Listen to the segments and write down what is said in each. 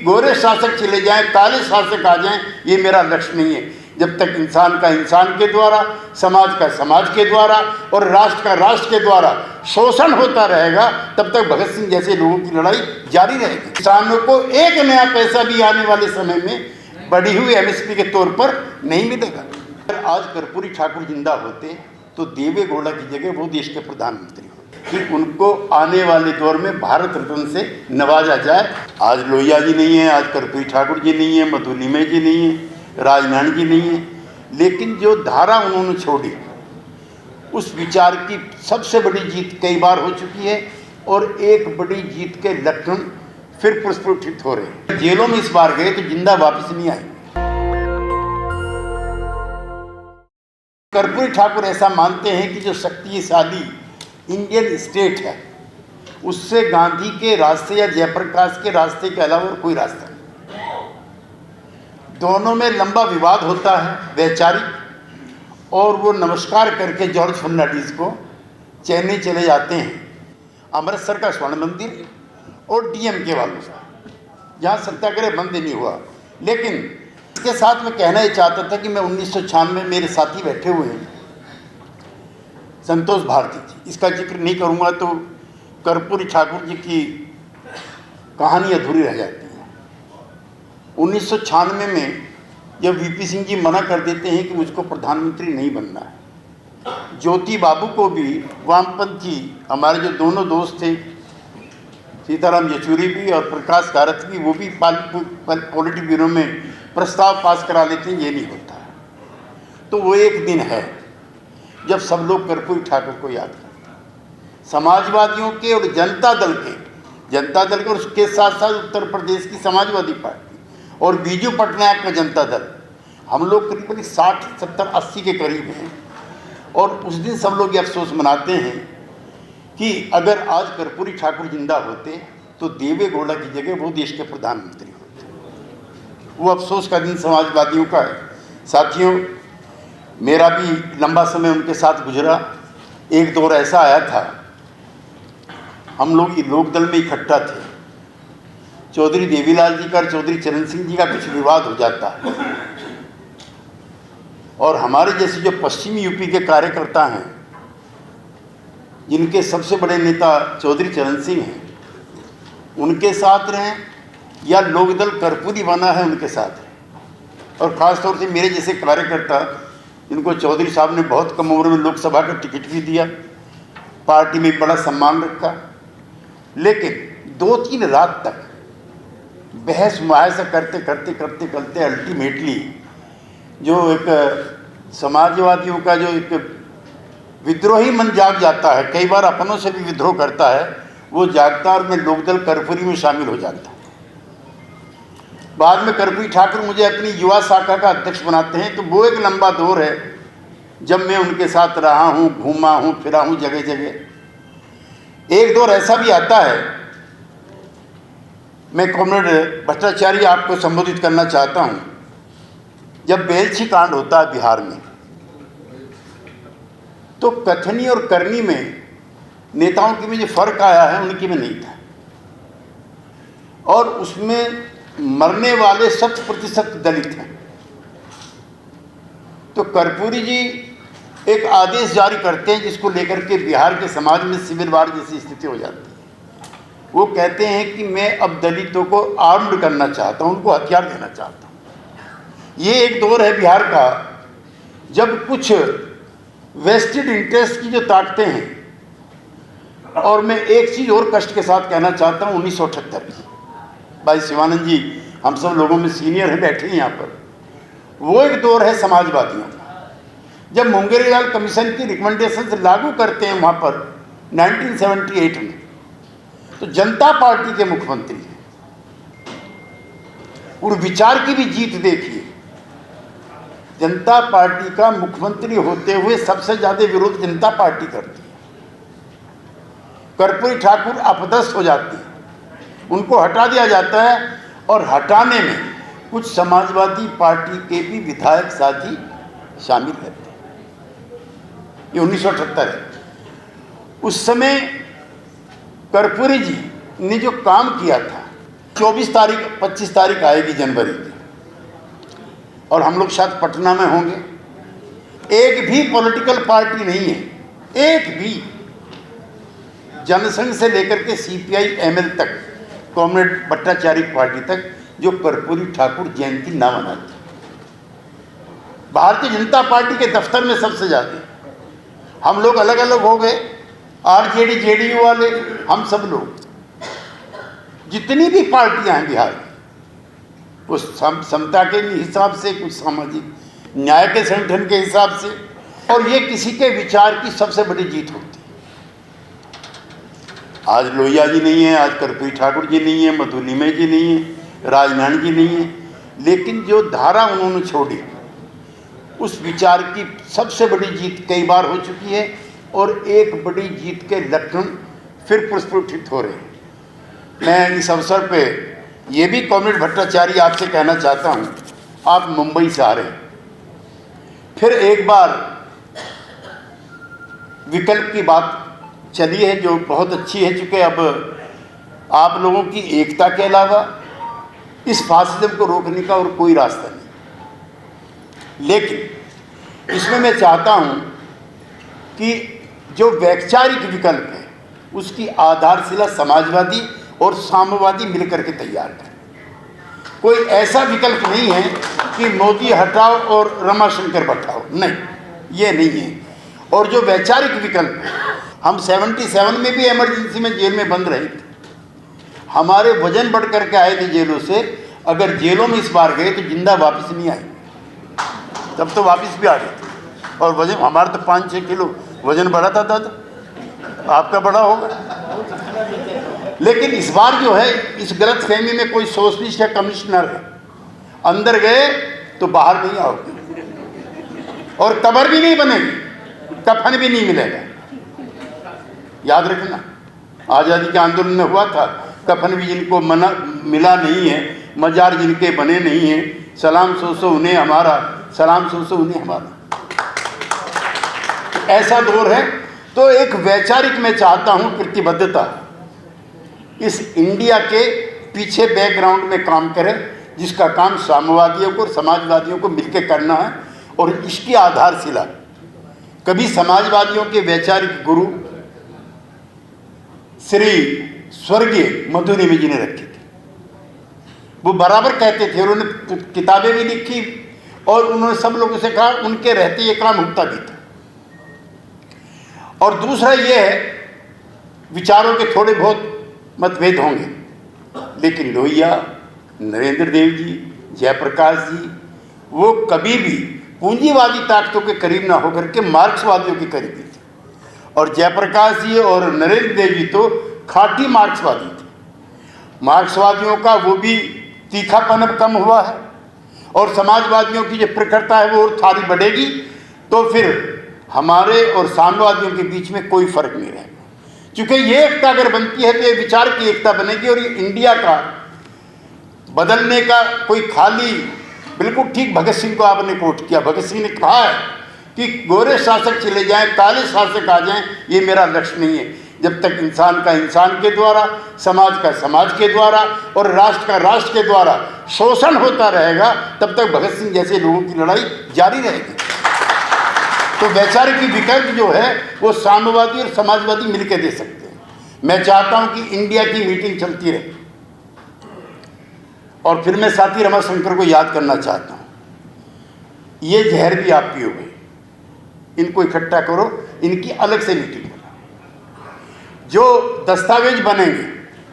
गोरे शासक चले जाएं, काले शासक आ जाएं, ये मेरा लक्ष्य नहीं है। जब तक इंसान का इंसान के द्वारा, समाज का समाज के द्वारा और राष्ट्र का राष्ट्र के द्वारा शोषण होता रहेगा, तब तक भगत सिंह जैसे लोगों की लड़ाई जारी रहेगी। किसानों को एक नया पैसा भी आने वाले समय में बढ़ी हुई एमएसपी के तौर पर नहीं मिलेगा। अगर आज कर्पूरी ठाकुर जिंदा होते तो देवे गौड़ा की जगह वो देश के प्रधानमंत्री होते कि उनको आने वाले दौर में भारत रत्न से नवाजा जाए। आज लोहिया जी नहीं है, आज कर्पूरी ठाकुर जी नहीं है, मधुलिमय जी नहीं है, राजनारायण जी नहीं है, लेकिन जो धारा उन्होंने छोड़ी उस विचार की सबसे बड़ी जीत कई बार हो चुकी है और एक बड़ी जीत के लक्षण फिर प्रस्फुटित हो रहे हैं। जेलों में इस बार गए तो जिंदा वापस नहीं आए। कर्पूरी ठाकुर ऐसा मानते हैं कि जो शक्तिशाली इंडियन स्टेट है उससे गांधी के रास्ते या जयप्रकाश के रास्ते के अलावा कोई रास्ता नहीं। दोनों में लंबा विवाद होता है वैचारिक, और वो नमस्कार करके जॉर्ज फर्नांडिस को चेन्नई चले जाते हैं, अमृतसर का स्वर्ण मंदिर और डीएमके वालों से, जहाँ सत्याग्रह बंद नहीं हुआ। लेकिन इसके साथ मैं कहना ये चाहता था कि मैं 1996 मेरे साथी बैठे हुए हैं संतोष भारती जी, इसका जिक्र नहीं करूँगा तो कर्पूरी ठाकुर जी की कहानी अधूरी रह जाती है। 1996 में जब वीपी सिंह जी मना कर देते हैं कि मुझको प्रधानमंत्री नहीं बनना है, ज्योति बाबू को भी वामपंथी हमारे जो दोनों दोस्त थे, सीताराम येचुरी भी और प्रकाश कारत भी, वो भी पॉलिटिक ब्यूरो में प्रस्ताव पास करा लेते हैं, ये नहीं होता है। तो वो एक दिन है जब सब लोग कर्पूरी ठाकुर को याद करते हैं। समाजवादियों के और जनता दल के और उसके साथ साथ उत्तर प्रदेश की समाजवादी पार्टी और बीजू पटनायक का जनता दल, हम लोग करीबन 60, 70, 80 के करीब हैं। और उस दिन सब लोग ये अफसोस मनाते हैं कि अगर आज कर्पूरी ठाकुर जिंदा होते तो देवे गौड़ा की जगह वो देश के प्रधानमंत्री होते। वो अफसोस का दिन समाजवादियों का है। साथियों, मेरा भी लंबा समय उनके साथ गुजरा। एक दौर ऐसा आया था, हम लोग लोकदल में इकट्ठा थे, चौधरी देवीलाल जी का और चौधरी चरण सिंह जी का कुछ विवाद हो जाता है, और हमारे जैसे जो पश्चिमी यूपी के कार्यकर्ता हैं, जिनके सबसे बड़े नेता चौधरी चरण सिंह हैं, उनके साथ रहें या लोकदल कर्पूरी बना है उनके साथ रहें। और ख़ास तौर से मेरे जैसे कार्यकर्ता जिनको चौधरी साहब ने बहुत कम उम्र में लोकसभा का टिकट भी दिया, पार्टी में बड़ा सम्मान रखा, लेकिन 2-3 रात तक बहस मुआयसा करते करते अल्टीमेटली जो एक समाजवादियों का जो एक विद्रोही मन जाग जाता है, कई बार अपनों से भी विद्रोह करता है, वो जागता और मैं लोकदल कर्पूरी में शामिल हो जाता। बाद में कर्पूरी ठाकुर मुझे अपनी युवा शाखा का अध्यक्ष बनाते हैं। तो वो एक लंबा दौर है जब मैं उनके साथ रहा हूँ, घूमा हूँ, फिरा हूँ जगह जगह। एक दौर ऐसा भी आता है, मैं कॉमरेड भट्टाचार्य आपको संबोधित करना चाहता हूँ। जब बेलछी कांड होता है बिहार में, तो कथनी और करनी में नेताओं के में जो फर्क आया है उनकी में नहीं था, और उसमें मरने वाले 100% दलित हैं। तो कर्पूरी जी एक आदेश जारी करते हैं जिसको लेकर के बिहार के समाज में सिविल वार जैसी स्थिति हो जाती है। वो कहते हैं कि मैं अब दलितों को आर्म्ड करना चाहता हूँ, उनको हथियार देना चाहता हूँ। ये एक दौर है बिहार का जब कुछ वेस्टेड इंटरेस्ट की जो ताकतें हैं, और मैं एक चीज़ और कष्ट के साथ कहना चाहता हूँ, 1978 की, भाई शिवानंद जी हम सब लोगों में सीनियर हैं, बैठे हैं यहाँ पर। वो एक दौर है समाजवादियों का, जब मुंगेरीलाल कमीशन की रिकमेंडेशन लागू करते हैं वहाँ पर 1978 में, तो जनता पार्टी के मुख्यमंत्री हैं। और विचार की भी जीत देखिए, जनता पार्टी का मुख्यमंत्री होते हुए सबसे ज़्यादा विरोध जनता पार्टी करती है। कर्पूरी ठाकुर अपदस्थ हो जाती है, उनको हटा दिया जाता है, और हटाने में कुछ समाजवादी पार्टी के भी विधायक साथी शामिल रहते हैं। ये 1978 है। उस समय कर्पूरी जी ने जो काम किया था, 24 तारीख 25 तारीख आएगी जनवरी की, और हम लोग शायद पटना में होंगे। एक भी पॉलिटिकल पार्टी नहीं है, एक भी, जनसंघ से लेकर के सीपीआई एमएल तक, कॉमरेड भट्टाचार्य पार्टी तक, जो कर्पूरी ठाकुर जयंती ना मनाती। भारतीय जनता पार्टी के दफ्तर में सबसे ज्यादा हम लोग अलग अलग हो गए, आरजेडी जेडीयू वाले, हम सब लोग, जितनी भी पार्टियां हैं बिहार में, कुछ समता के हिसाब से, कुछ सामाजिक न्याय के संगठन के हिसाब से, और ये किसी के विचार की सबसे बड़ी जीत होती है। आज लोहिया जी नहीं है, आज कर्पूरी ठाकुर जी नहीं है, मधु लिमय जी नहीं है, राजनारायण जी नहीं है, लेकिन जो धारा उन्होंने छोड़ी, उस विचार की सबसे बड़ी जीत कई बार हो चुकी है, और एक बड़ी जीत के लक्षण फिर प्रस्फुटित हो रहे हैं। मैं इस अवसर पे ये भी कॉमरेड भट्टाचार्य आपसे कहना चाहता हूँ, आप मुंबई से आ रहे हैं, फिर एक बार विकल्प की बात चली है जो बहुत अच्छी है, चूँकि अब आप लोगों की एकता के अलावा इस फासिज्म को रोकने का और कोई रास्ता नहीं। लेकिन इसमें मैं चाहता हूं कि जो वैचारिक विकल्प है उसकी आधारशिला समाजवादी और साम्यवादी मिलकर के तैयार करें। कोई ऐसा विकल्प नहीं है कि मोदी हटाओ और रमाशंकर बैठाओ, नहीं, ये नहीं है। और जो वैचारिक विकल्प है, हम 77 में भी इमरजेंसी में जेल में बंद रहे थे, हमारे वजन बढ़ करके आए थे जेलों से। अगर जेलों में इस बार गए तो जिंदा वापस नहीं आए, तब तो वापस भी आ गए थे। और वजन हमारा तो 5-6 किलो वजन बढ़ा था दादा, आपका बड़ा होगा। लेकिन इस बार जो है, इस गलत फहमी में कोई सोशलिस्ट या कम्युनिस्ट न रहे, अंदर गए तो बाहर नहीं आओगे, और कब्र भी नहीं बनेगी, कफन भी नहीं मिलेगा। याद रखना, आज़ादी के आंदोलन में हुआ था, कफन भी जिनको मिला नहीं है, मजार जिनके बने नहीं हैं, सलाम सो सो उन्हें हमारा, सलाम सो सो उन्हें हमारा, ऐसा दौर है। तो एक वैचारिक मैं चाहता हूं प्रतिबद्धता इस इंडिया के पीछे बैकग्राउंड में काम करे, जिसका काम साम्यवादियों को और समाजवादियों को मिलकर करना है। और इसकी आधारशिला कभी समाजवादियों के वैचारिक गुरु श्री स्वर्गीय मधु लिमय जी ने रखी थी। वो बराबर कहते थे, उन्होंने किताबें भी लिखी और उन्होंने सब लोगों से कहा, उनके रहते ये काम होता भी था। और दूसरा ये है, विचारों के थोड़े बहुत मतभेद होंगे, लेकिन लोहिया, नरेंद्र देव जी, जयप्रकाश जी, वो कभी भी पूंजीवादी ताकतों के करीब ना होकर के मार्क्सवादियों के करीब थे। और जयप्रकाश जी और नरेंद्र देव जी तो खाटी मार्क्सवादी थे। मार्क्सवादियों का वो भी तीखापन अब कम हुआ है, और समाजवादियों की जो प्रखरता है वो और थारी बढ़ेगी, तो फिर हमारे और साम्यवादियों के बीच में कोई फर्क नहीं रहेगा। क्योंकि ये एकता अगर बनती है तो ये विचार की एकता बनेगी, और ये इंडिया का बदलने का कोई खाली, बिल्कुल ठीक भगत सिंह को आपने कोट किया। भगत सिंह ने कहा है कि गोरे शासक चले जाएं, काले शासक आ जाएं, ये मेरा लक्ष्य नहीं है। जब तक इंसान का इंसान के द्वारा, समाज का समाज के द्वारा और राष्ट्र का राष्ट्र के द्वारा शोषण होता रहेगा, तब तक भगत सिंह जैसे लोगों की लड़ाई जारी रहेगी। तो वैचारिक विकल्प जो है वो साम्यवादी और समाजवादी मिलकर दे सकते हैं। मैं चाहता हूं कि इंडिया की मीटिंग चलती रहे। और फिर मैं साथी रमाशंकर को याद करना चाहता हूं, ये जहर भी आप पियोगे, इनको इकट्ठा करो, इनकी अलग से मीटिंग बनाओ। जो दस्तावेज बनेंगे,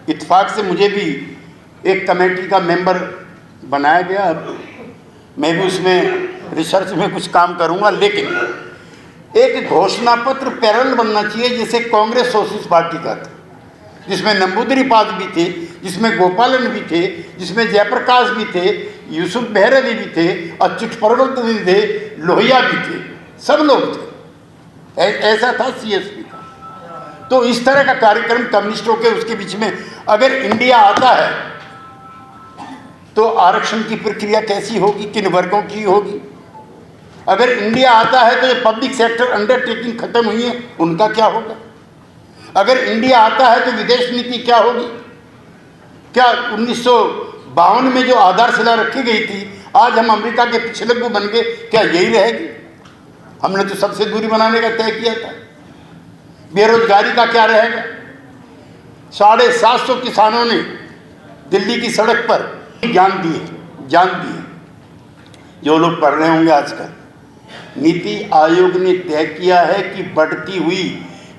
इत्तेफाक से मुझे भी एक कमेटी का मेंबर बनाया गया, मैं भी उसमें रिसर्च में कुछ काम करूंगा। लेकिन एक घोषणा पत्र पैरेलल बनना चाहिए, जैसे कांग्रेस सोशलिस्ट पार्टी का था, जिसमें नंबूदरी-पाद भी थे, जिसमें गोपालन भी थे, जिसमें जयप्रकाश भी थे, यूसुफ बहरवी भी थे, अच्युत परवल भी थे, लोहिया भी थे, सब लोग थे। ऐसा था सीएसपी का। तो इस तरह का कार्यक्रम कम्युनिस्टों के उसके बीच में, अगर इंडिया आता है तो आरक्षण की प्रक्रिया कैसी होगी, किन वर्गों की होगी। अगर इंडिया आता है तो ये पब्लिक सेक्टर अंडरटेकिंग खत्म हुई है, उनका क्या होगा। अगर इंडिया आता है तो विदेश नीति क्या होगी। क्या 1952 में जो आधारशिला रखी गई थी, आज हम अमेरिका के पिछलग्गू बन गए, क्या यही रहेगी? हमने तो सबसे दूरी बनाने का तय किया था। बेरोजगारी का क्या रहेगा? 750 किसानों ने दिल्ली की सड़क पर जान दी है। जो लोग पढ़ रहे होंगे आजकल, नीति आयोग ने तय किया है कि बढ़ती हुई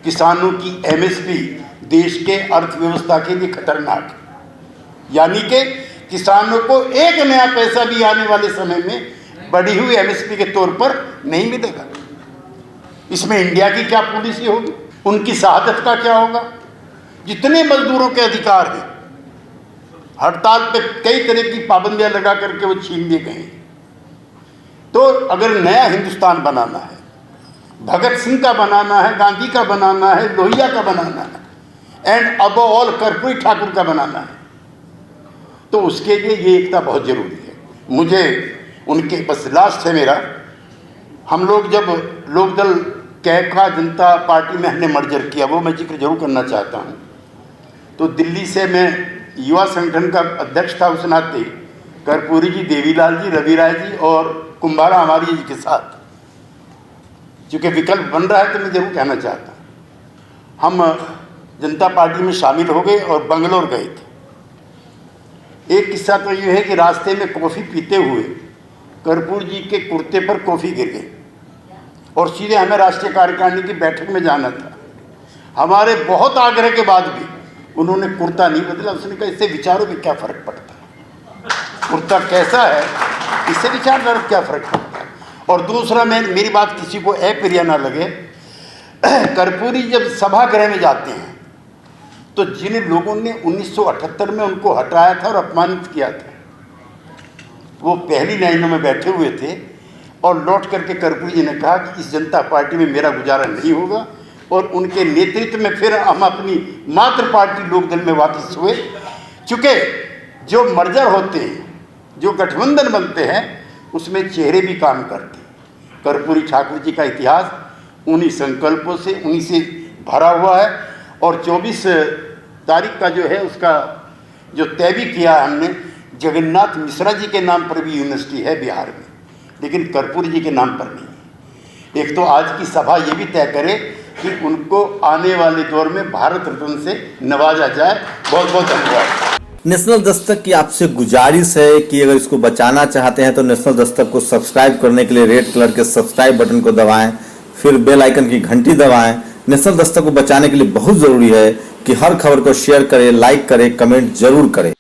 किसानों की एमएसपी देश के अर्थव्यवस्था के लिए खतरनाक, यानी कि किसानों को एक नया पैसा भी आने वाले समय में बढ़ी हुई एमएसपी के तौर पर नहीं मिलेगा। इसमें इंडिया की क्या पॉलिसी होगी? उनकी शहादत का क्या होगा? जितने मजदूरों के अधिकार हैं, हड़ताल पे कई तरह की पाबंदियां लगा करके वो छीन लिए गए। तो अगर नया हिंदुस्तान बनाना है, भगत सिंह का बनाना है, गांधी का बनाना है, लोहिया का बनाना है, एंड अब ऑल कर्पूरी ठाकुर का बनाना है, तो उसके लिए ये एकता बहुत जरूरी है। मुझे उनके बस लास्ट है मेरा, हम लोग जब लोकदल कैका जनता पार्टी में हमने मर्जर किया, वो मैं जिक्र जरूर करना चाहता हूँ। तो दिल्ली से मैं युवा संगठन का अध्यक्ष था, उस नाते कर्पूरी जी, देवीलाल जी, रवि राय जी और कुंभारा हमारी जी के साथ, चूँकि विकल्प बन रहा है तो मैं जरूर कहना चाहता हूँ, हम जनता पार्टी में शामिल हो गए और बंगलोर गए थे। एक किस्सा तो ये है कि रास्ते में कॉफ़ी पीते हुए कर्पूर जी के कुर्ते पर कॉफ़ी गिर गई और सीधे हमें राष्ट्रीय कार्यकारिणी की बैठक में जाना था। हमारे बहुत आग्रह के बाद भी उन्होंने कुर्ता नहीं बदला। उसने कहा इससे विचारों में क्या फ़र्क पड़ता है, कुर्ता कैसा है इससे विचार क्या फ़र्क पड़ता है। और दूसरा, मेरी बात किसी को अप्रिय ना लगे, कर्पूरी जब सभागृह में जाते हैं तो जिन लोगों ने 1978 में उनको हटाया था और अपमानित किया था, वो पहली लाइनों में बैठे हुए थे और लौट करके कर्पूरी जी ने कहा कि इस जनता पार्टी में मेरा गुजारा नहीं होगा, और उनके नेतृत्व में फिर हम अपनी मातृ पार्टी लोकदल में वापस हुए। चूँकि जो मर्जर होते हैं, जो गठबंधन बनते हैं, उसमें चेहरे भी काम करते हैं। कर्पूरी ठाकुर जी का इतिहास उन्हीं संकल्पों से, उन्हीं से भरा हुआ है। और 24 तारीख का जो है उसका जो तय भी किया हमने, जगन्नाथ मिश्रा जी के नाम पर भी यूनिवर्सिटी है बिहार में, लेकिन कर्पूरी जी के नाम पर नहीं। एक तो आज की सभा ये भी तय करे कि उनको आने वाले दौर में भारत रत्न से नवाजा जाए। बहुत बहुत धन्यवाद। नेशनल दस्तक की आपसे गुजारिश है कि अगर इसको बचाना चाहते हैं तो नेशनल दस्तक को सब्सक्राइब करने के लिए रेड कलर के सब्सक्राइब बटन को दबाएं, फिर बेल आइकन की घंटी दबाएं। नेशनल दस्तक को बचाने के लिए बहुत ज़रूरी है कि हर खबर को शेयर करें, लाइक करें, कमेंट जरूर करें।